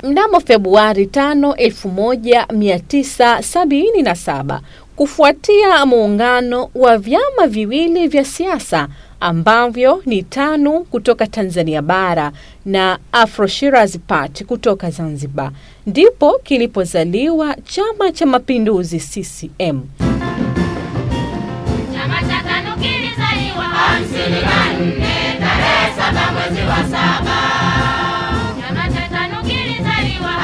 Mnamo Februari 5, 1977, kufuatia muungano wa vyama viwili vya siasa ambavyo ni TANU kutoka Tanzania bara na Afro Shirazi Party kutoka Zanzibar, ndipo kilipozaliwa Chama cha Mapinduzi CCM. Chama cha TANU kilizaliwa 54 tarehe 7 mwezi wa 7.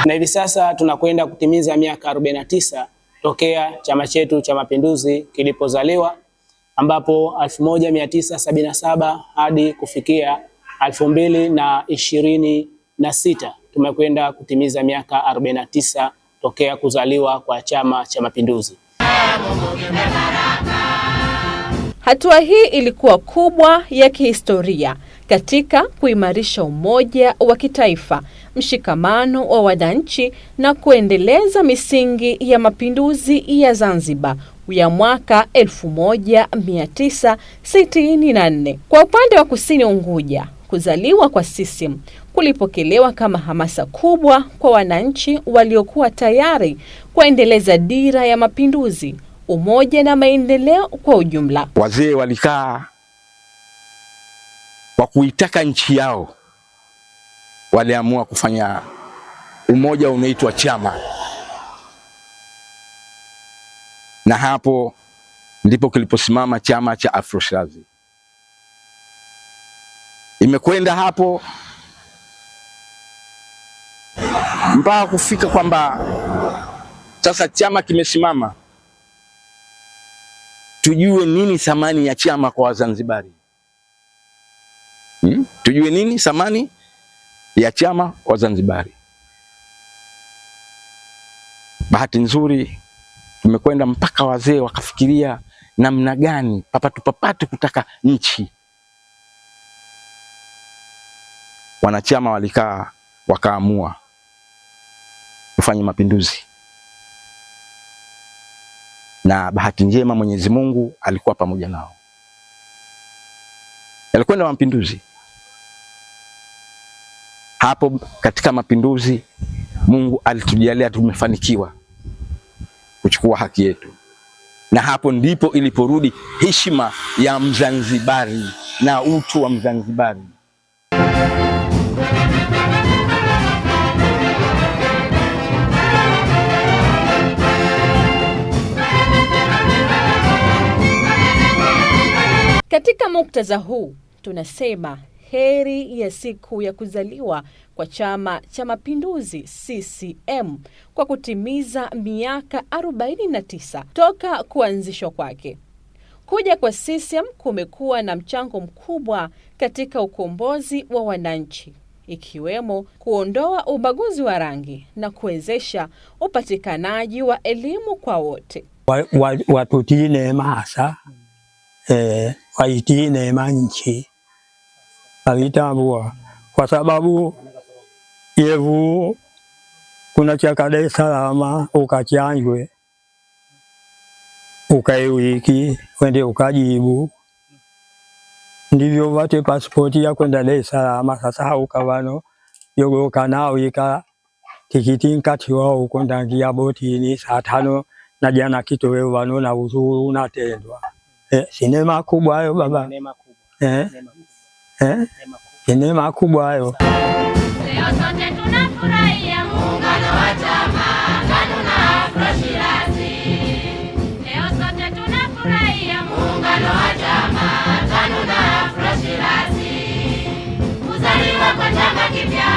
Na hivi sasa tunakwenda kutimiza miaka 49 tokea chama chetu cha Mapinduzi kilipozaliwa, ambapo 1977 hadi kufikia 2026 tumekwenda kutimiza miaka 49 tokea kuzaliwa kwa Chama cha Mapinduzi. Hatua hii ilikuwa kubwa ya kihistoria katika kuimarisha umoja wa kitaifa, mshikamano wa wananchi na kuendeleza misingi ya mapinduzi ya Zanzibar ya mwaka 1964. Kwa upande wa Kusini Unguja, kuzaliwa kwa CCM kulipokelewa kama hamasa kubwa kwa wananchi waliokuwa tayari kuendeleza dira ya mapinduzi, umoja na maendeleo kwa ujumla. Wazee walikaa kwa kuitaka nchi yao, waliamua kufanya umoja unaitwa chama, na hapo ndipo kiliposimama chama cha Afro Shirazi. Imekwenda hapo mpaka kufika kwamba sasa chama kimesimama. Tujue nini thamani ya chama kwa Wazanzibari. Tujue nini thamani ya chama kwa Zanzibari. Bahati nzuri tumekwenda mpaka wazee wakafikiria namna gani papatu kutaka nchi. Wanachama walikaa wakaamua kufanya mapinduzi, na bahati njema Mwenyezi Mungu alikuwa pamoja nao. Yalikwenda mapinduzi. Hapo katika mapinduzi Mungu alitujalia tumefanikiwa kuchukua haki yetu, na hapo ndipo iliporudi heshima ya Mzanzibari na utu wa Mzanzibari. Katika muktadha huu tunasema heri ya siku ya kuzaliwa kwa Chama cha Mapinduzi CCM kwa kutimiza miaka 49 toka kuanzishwa kwake. Kuja kwa CCM kumekuwa na mchango mkubwa katika ukombozi wa wananchi, ikiwemo kuondoa ubaguzi wa rangi na kuwezesha upatikanaji wa elimu kwa wote. Watutii neema hasa, waitii neema nchi. Walitambua kwa sababu yevu kuna chaka Dar es Salaam ukachanjwe ukaiwiki wende ukajibu, ndivyo wate pasipoti ya kwenda Dar es Salaam. Sasa ukavano yogo kanao ika tikiti nkati wao ukondangia botini saa 5 na jana kitowe wano na uzuru unatendwa. Sinema kubwa hayo baba. Sinema kubwa. Sinema kubwa hayo. Leo sote tunafurahia muungano wa chama TANU na Afro Shirazi. Leo sote tunafurahia muungano wa chama TANU na Afro Shirazi. Kuzaliwa kwa chama kipya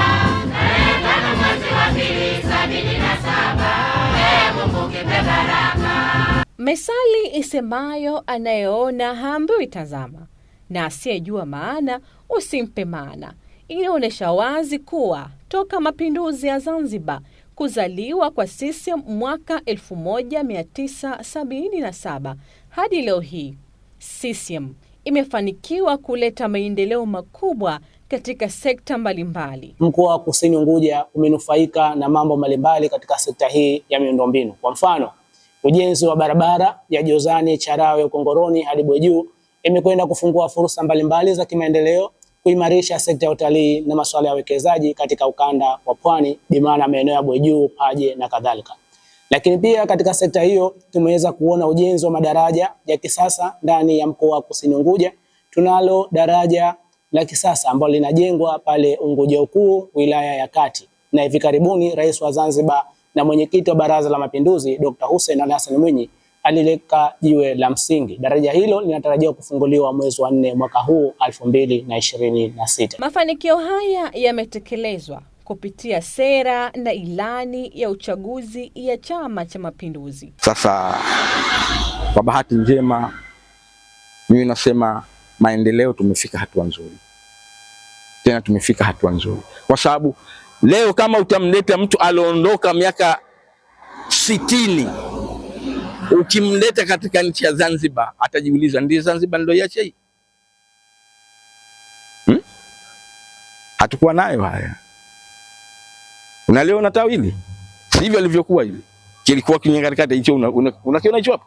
tarehe 5 mwezi wa 2, 77. Mungu kipe baraka. Methali isemayo anayeona haambiwi tazama, na asiyejua maana usimpe maana, inaonyesha wazi kuwa toka mapinduzi ya Zanzibar kuzaliwa kwa CCM mwaka 1977 hadi leo hii, CCM imefanikiwa kuleta maendeleo makubwa katika sekta mbalimbali. Mkoa wa Kusini Unguja umenufaika na mambo mbalimbali katika sekta hii ya miundombinu. Kwa mfano, ujenzi wa barabara ya Jozani Charawe Kongoroni hadi Bweju imekwenda kufungua fursa mbalimbali za kimaendeleo kuimarisha sekta ya utalii na masuala ya uwekezaji katika ukanda wa Pwani, bi maana maeneo ya Bwejuu, Paje na kadhalika. Lakini pia katika sekta hiyo tumeweza kuona ujenzi wa madaraja ya kisasa ndani ya mkoa wa Kusini Unguja. Tunalo daraja la kisasa ambalo linajengwa pale Unguja Ukuu, wilaya ya Kati, na hivi karibuni Rais wa Zanzibar na mwenyekiti wa Baraza la Mapinduzi Dr. Hussein Ali Hassan Mwinyi alileka jiwe la msingi. Daraja hilo linatarajiwa kufunguliwa mwezi wa 4 mwaka huu 2026. Mafanikio haya yametekelezwa kupitia sera na ilani ya uchaguzi ya Chama cha Mapinduzi. Sasa kwa bahati njema mimi nasema maendeleo, tumefika hatua nzuri. Tena tumefika hatua nzuri. Kwa sababu leo kama utamleta mtu aliondoka miaka 60, ukimleta katika nchi ya Zanzibar atajiuliza, ndiye Zanzibar ndio iache hii? Hatukuwa nayo haya. Unaliona tawili? Sivyo alivyokuwa hivi. Kilikuwa kinyangalikata hicho, unakiona hicho hapo?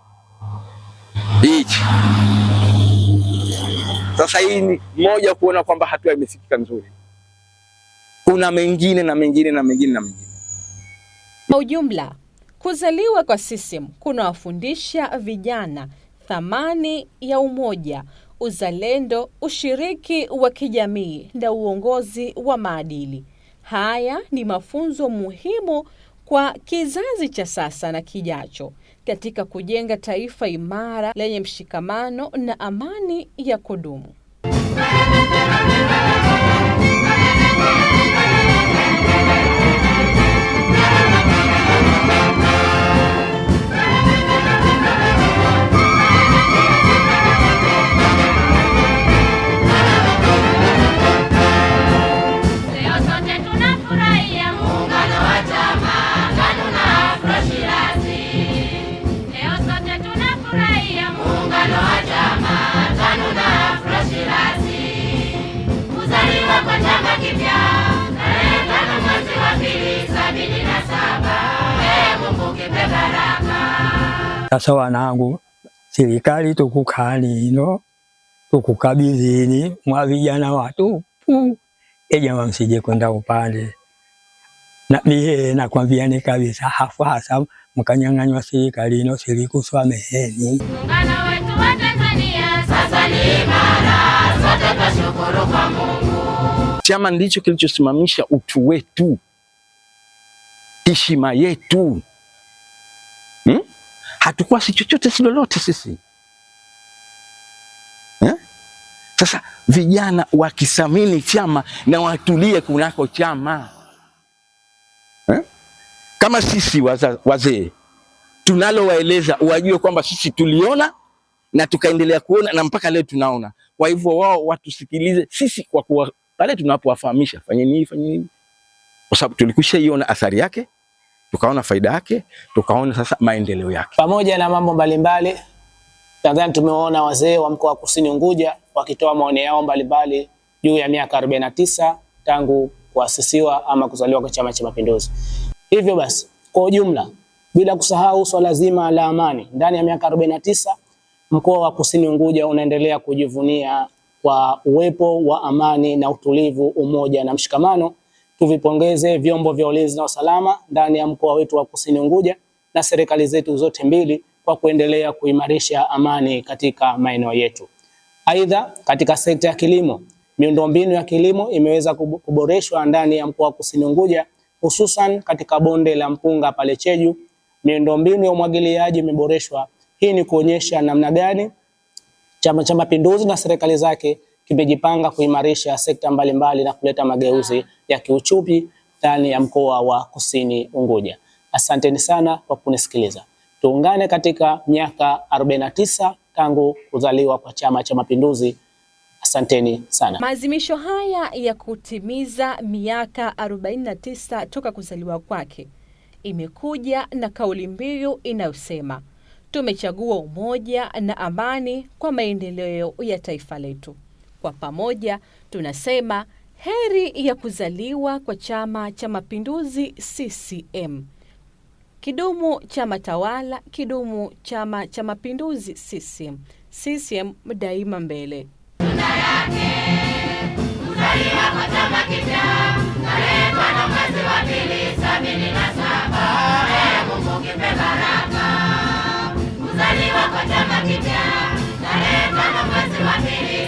Hichi. Sasa hii ni moja kuona kwamba hatua imefikika nzuri. Kuna mengine na mengine na mengine na mengine. Kwa ujumla, kuzaliwa kwa CCM kunawafundisha vijana thamani ya umoja, uzalendo, ushiriki wa kijamii na uongozi wa maadili. Haya ni mafunzo muhimu kwa kizazi cha sasa na kijacho katika kujenga taifa imara lenye mshikamano na amani ya kudumu. Sasa wanangu, serikali tukukani ino, tukukabidhini mwa vijana watu, jamaa msije kwenda upande. Na mie nakwambiani kabisa, hasa mkanyang'anywa serikali ino, silikuswameheni. Muungano wetu wa Tanzania sasa ni imara, sote tunashukuru kwa Mungu. Chama ndicho kilichosimamisha utu wetu, heshima yetu. Hatukuwa si chochote si lolote sisi. Sasa vijana wakisamini chama na watulie kunako chama. Kama sisi wazee tunalowaeleza, wajue kwamba sisi tuliona na tukaendelea kuona na mpaka leo tunaona. Kwa hivyo wao watusikilize sisi kwa kuwa pale tunapowafahamisha fanyeni hivi, fanyeni hivi. Kwa sababu tulikwisha athari yake, tukaona faida yake, tukaona sasa maendeleo yake. Pamoja na mambo mbalimbali, Tanzania tumeona wazee wa mkoa wa Kusini Unguja wakitoa maoni yao mbalimbali juu ya miaka 49 tangu kuasisiwa ama kuzaliwa kwa Chama cha Mapinduzi. Hivyo basi, kwa ujumla, bila kusahau swala zima la amani, ndani ya miaka 49 mkoa wa Kusini Unguja unaendelea kujivunia kwa uwepo wa amani na utulivu, umoja na mshikamano. Tuvipongeze vyombo vya ulinzi na usalama ndani ya mkoa wetu wa Kusini Unguja na serikali zetu zote mbili kwa kuendelea kuimarisha amani katika maeneo yetu. Aidha, katika sekta ya kilimo, miundombinu ya kilimo imeweza kuboreshwa ndani ya mkoa wa Kusini Unguja, hususan katika bonde la Mpunga pale Cheju. Miundombinu ya umwagiliaji imeboreshwa. Hii ni kuonyesha namna gani Chama cha Mapinduzi na serikali zake kimejipanga kuimarisha sekta mbalimbali na kuleta mageuzi ya kiuchumi ndani ya mkoa wa Kusini Unguja. Asanteni sana kwa kunisikiliza. Tuungane katika miaka 49 tangu kuzaliwa kwa Chama cha Mapinduzi. Asanteni sana. Maadhimisho haya ya kutimiza miaka 49 toka kuzaliwa kwake imekuja na kauli mbiu inayosema tumechagua umoja na amani kwa maendeleo ya taifa letu. Kwa pamoja tunasema heri ya kuzaliwa kwa Chama cha Mapinduzi CCM. Kidumu chama tawala, kidumu Chama cha Mapinduzi CCM. CCM daima mbele. Tunda yake kwa chama kipya tarehe 5 mwezi wa pili 77. Mungu kipe baraka. Kuzaliwa kwa chama kipya tarehe 5 mwezi wa pili